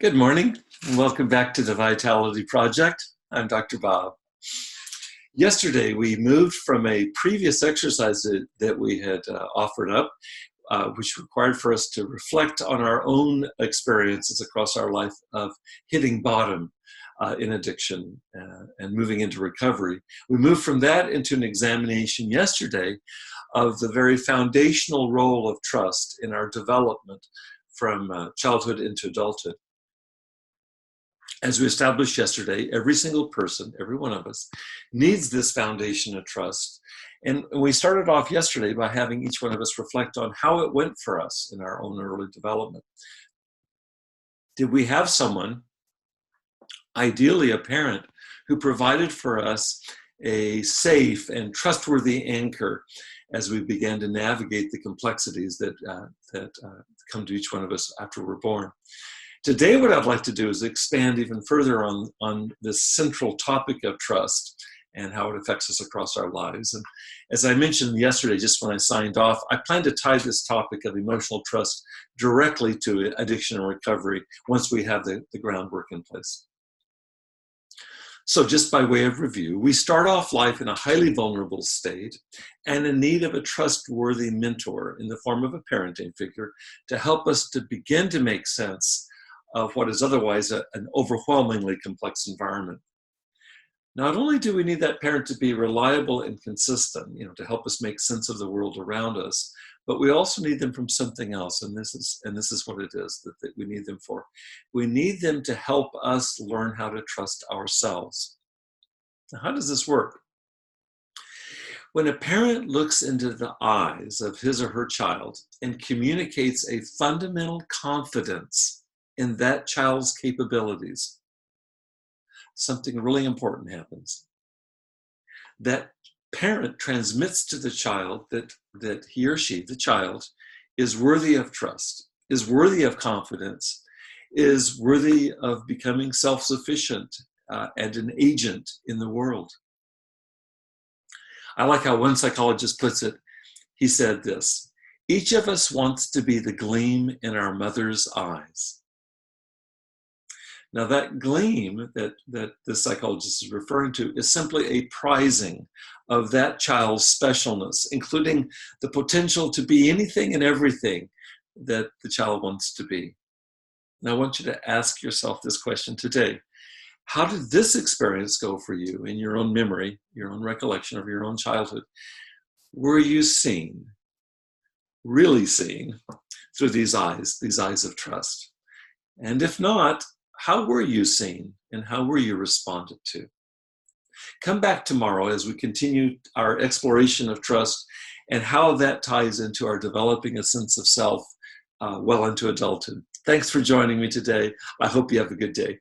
Good morning, and welcome back to the Vitality Project. I'm Dr. Bob. Yesterday, we moved from a previous exercise that we had offered up, which required for us to reflect on our own experiences across our life of hitting bottom in addiction and moving into recovery. We moved from that into an examination yesterday of the very foundational role of trust in our development from childhood into adulthood. As we established yesterday, every single person, every one of us, needs this foundation of trust. And we started off yesterday by having each one of us reflect on how it went for us in our own early development. Did we have someone, ideally a parent, who provided for us a safe and trustworthy anchor as we began to navigate the complexities that come to each one of us after we're born? Today, what I'd like to do is expand even further on this central topic of trust and how it affects us across our lives. And as I mentioned yesterday, just when I signed off, I plan to tie this topic of emotional trust directly to addiction and recovery once we have the groundwork in place. So just by way of review, we start off life in a highly vulnerable state and in need of a trustworthy mentor in the form of a parenting figure to help us to begin to make sense of what is otherwise an overwhelmingly complex environment. Not only do we need that parent to be reliable and consistent, to help us make sense of the world around us, but we also need them from something else, and this is what it is that we need them for. We need them to help us learn how to trust ourselves. Now, how does this work? When a parent looks into the eyes of his or her child and communicates a fundamental confidence in that child's capabilities, something really important happens. That parent transmits to the child that he or she, the child, is worthy of trust, is worthy of confidence, is worthy of becoming self-sufficient and an agent in the world. I like how one psychologist puts it. He said this: each of us wants to be the gleam in our mother's eyes. Now, that gleam that the psychologist is referring to is simply a prizing of that child's specialness, including the potential to be anything and everything that the child wants to be. Now, I want you to ask yourself this question today. How did this experience go for you in your own memory, your own recollection of your own childhood? Were you seen, really seen, through these eyes of trust? And if not, how were you seen and how were you responded to? Come back tomorrow as we continue our exploration of trust and how that ties into our developing a sense of self well into adulthood. Thanks for joining me today. I hope you have a good day.